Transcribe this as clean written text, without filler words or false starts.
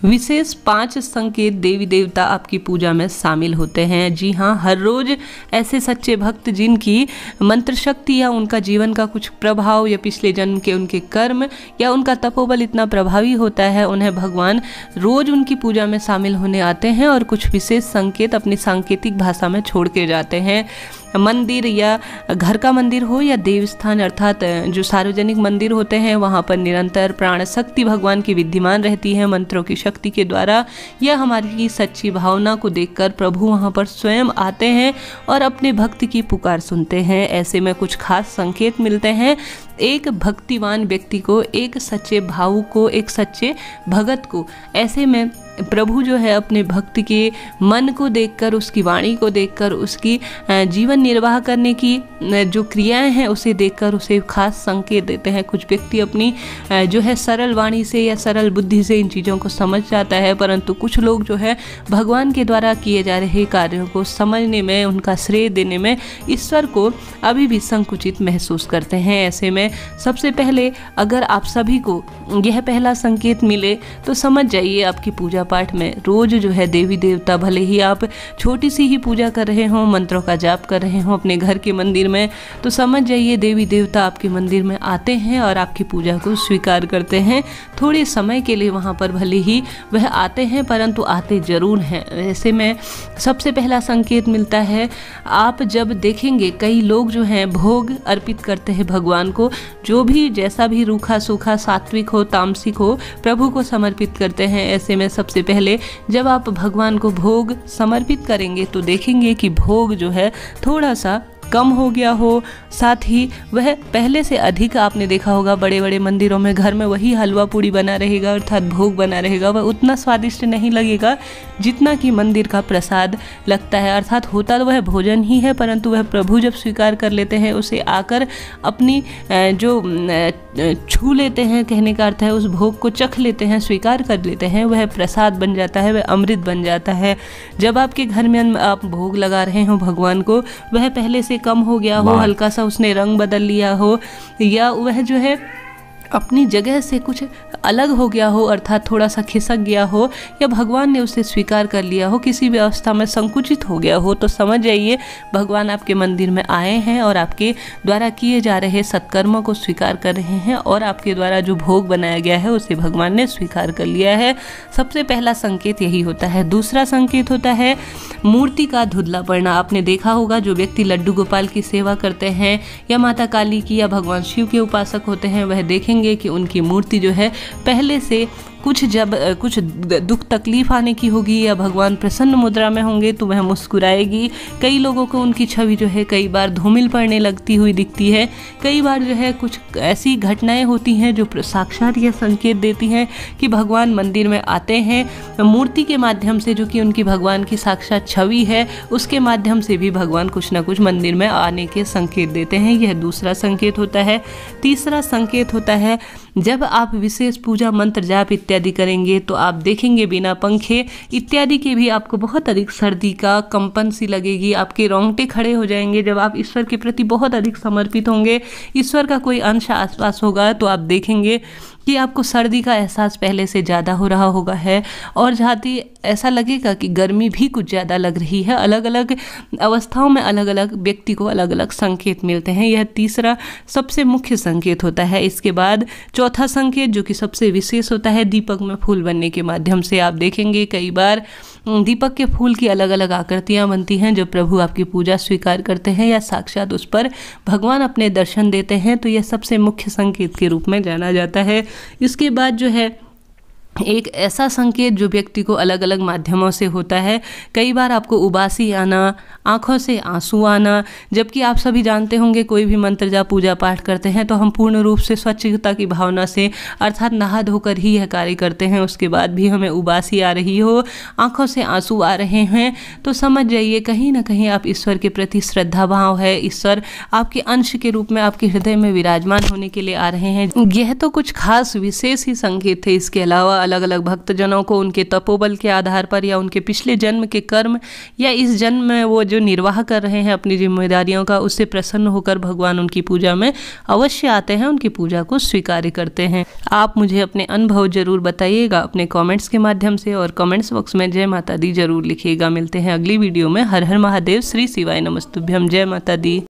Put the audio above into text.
विशेष 5 संकेत देवी देवता आपकी पूजा में शामिल होते हैं। जी हाँ, हर रोज ऐसे सच्चे भक्त जिनकी मंत्र शक्ति या उनका जीवन का कुछ प्रभाव या पिछले जन्म के उनके कर्म या उनका तपोबल इतना प्रभावी होता है, उन्हें भगवान रोज उनकी पूजा में शामिल होने आते हैं और कुछ विशेष संकेत अपनी सांकेतिक भाषा में छोड़ के जाते हैं। मंदिर या घर का मंदिर हो या देवस्थान अर्थात जो सार्वजनिक मंदिर होते हैं, वहाँ पर निरंतर प्राण शक्ति भगवान की विद्यमान रहती है। मंत्रों की शक्ति के द्वारा या हमारी सच्ची भावना को देखकर प्रभु वहाँ पर स्वयं आते हैं और अपने भक्त की पुकार सुनते हैं। ऐसे में कुछ खास संकेत मिलते हैं एक भक्तिवान व्यक्ति को, एक सच्चे भावुक को, एक सच्चे भगत को। ऐसे में प्रभु जो है अपने भक्त के मन को देखकर, उसकी वाणी को देखकर, उसकी जीवन निर्वाह करने की जो क्रियाएं हैं उसे देखकर उसे खास संकेत देते हैं। कुछ व्यक्ति अपनी जो है सरल वाणी से या सरल बुद्धि से इन चीज़ों को समझ जाता है, परंतु कुछ लोग जो है भगवान के द्वारा किए जा रहे कार्यों को समझने में, उनका श्रेय देने में ईश्वर को अभी भी संकुचित महसूस करते हैं। ऐसे में सबसे पहले अगर आप सभी को यह पहला संकेत मिले तो समझ जाइए आपकी पूजा पाठ में रोज जो है देवी देवता, भले ही आप छोटी सी ही पूजा कर रहे हों, मंत्रों का जाप कर रहे हों अपने घर के मंदिर में, तो समझ जाइए देवी देवता आपके मंदिर में आते हैं और आपकी पूजा को स्वीकार करते हैं। थोड़े समय के लिए वहाँ पर भले ही वह आते हैं, परंतु आते जरूर हैं। ऐसे में सबसे पहला संकेत मिलता है, आप जब देखेंगे कई लोग जो हैं भोग अर्पित करते हैं भगवान को, जो भी जैसा भी रूखा सूखा, सात्विक हो तामसिक हो, प्रभु को समर्पित करते हैं। ऐसे में सबसे पहले जब आप भगवान को भोग समर्पित करेंगे तो देखेंगे कि भोग जो है थोड़ा सा कम हो गया हो, साथ ही वह पहले से अधिक, आपने देखा होगा बड़े बड़े मंदिरों में घर में वही हलवा पूड़ी बना रहेगा अर्थात भोग बना रहेगा, वह उतना स्वादिष्ट नहीं लगेगा जितना कि मंदिर का प्रसाद लगता है। अर्थात होता तो वह भोजन ही है, परंतु वह प्रभु जब स्वीकार कर लेते हैं, उसे आकर अपनी जो छू लेते हैं, कहने का अर्थ है उस भोग को चख लेते हैं, स्वीकार कर लेते हैं, वह प्रसाद बन जाता है, वह अमृत बन जाता है। जब आपके घर में आप भोग लगा रहे हो भगवान को, वह पहले से कम हो गया हो, हल्का सा उसने रंग बदल लिया हो, या वह जो है अपनी जगह से कुछ अलग हो गया हो अर्थात थोड़ा सा खिसक गया हो, या भगवान ने उसे स्वीकार कर लिया हो, किसी भी अवस्था में संकुचित हो गया हो, तो समझ जाइए भगवान आपके मंदिर में आए हैं और आपके द्वारा किए जा रहे सत्कर्मों को स्वीकार कर रहे हैं और आपके द्वारा जो भोग बनाया गया है उसे भगवान ने स्वीकार कर लिया है। सबसे पहला संकेत यही होता है। दूसरा संकेत होता है मूर्ति का धुंधला पड़ना। आपने देखा होगा जो व्यक्ति लड्डू गोपाल की सेवा करते हैं या माता काली की या भगवान शिव के उपासक होते हैं, वह देखेंगे कि उनकी मूर्ति जो है पहले से जब कुछ दुख तकलीफ आने की होगी या भगवान प्रसन्न मुद्रा में होंगे तो वह मुस्कुराएगी। कई लोगों को उनकी छवि जो है कई बार धूमिल पड़ने लगती हुई दिखती है। कई बार जो है कुछ ऐसी घटनाएं होती हैं जो साक्षात यह संकेत देती हैं कि भगवान मंदिर में आते हैं। मूर्ति के माध्यम से, जो कि उनकी भगवान की साक्षात छवि है, उसके माध्यम से भी भगवान कुछ ना कुछ मंदिर में आने के संकेत देते हैं। यह दूसरा संकेत होता है। तीसरा संकेत होता है जब आप विशेष पूजा मंत्र जाप इत्यादि करेंगे तो आप देखेंगे बिना पंखे इत्यादि के भी आपको बहुत अधिक सर्दी का कंपन सी लगेगी, आपके रोंगटे खड़े हो जाएंगे। जब आप ईश्वर के प्रति बहुत अधिक समर्पित होंगे, ईश्वर का कोई अंश आसपास होगा, तो आप देखेंगे कि आपको सर्दी का एहसास पहले से ज़्यादा हो रहा होगा है और जहाँ ऐसा लगेगा कि गर्मी भी कुछ ज़्यादा लग रही है। अलग अलग अवस्थाओं में अलग अलग व्यक्ति को अलग अलग संकेत मिलते हैं। यह तीसरा सबसे मुख्य संकेत होता है। इसके बाद चौथा संकेत जो कि सबसे विशेष होता है, दीपक में फूल बनने के माध्यम से। आप देखेंगे कई बार दीपक के फूल की अलग अलग आकृतियाँ बनती हैं। जब प्रभु आपकी पूजा स्वीकार करते हैं या साक्षात उस पर भगवान अपने दर्शन देते हैं, तो यह सबसे मुख्य संकेत के रूप में जाना जाता है। इसके बाद जो है एक ऐसा संकेत जो व्यक्ति को अलग अलग माध्यमों से होता है। कई बार आपको उबासी आना, आंखों से आंसू आना, जबकि आप सभी जानते होंगे कोई भी मंत्र जाप पूजा पाठ करते हैं तो हम पूर्ण रूप से स्वच्छता की भावना से अर्थात नहा धोकर ही यह कार्य करते हैं। उसके बाद भी हमें उबासी आ रही हो, आंखों से आंसू आ रहे हैं, तो समझ जाइए कहीं ना कहीं आप ईश्वर के प्रति श्रद्धा भाव है, ईश्वर आपके अंश के रूप में आपके हृदय में विराजमान होने के लिए आ रहे हैं। यह तो कुछ खास विशेष ही संकेत थे। इसके अलावा अलग अलग भक्तजनों को उनके तपोबल के आधार पर या उनके पिछले जन्म के कर्म या इस जन्म में वो जो निर्वाह कर रहे हैं अपनी जिम्मेदारियों का, उससे प्रसन्न होकर भगवान उनकी पूजा में अवश्य आते हैं, उनकी पूजा को स्वीकार करते हैं। आप मुझे अपने अनुभव जरूर बताइएगा अपने कमेंट्स के माध्यम से, और कमेंट्स बॉक्स में जय माता दी जरूर लिखिएगा। मिलते हैं अगली वीडियो में। हर हर महादेव, श्री शिवाय नमस्तुभ्यम, जय माता दी।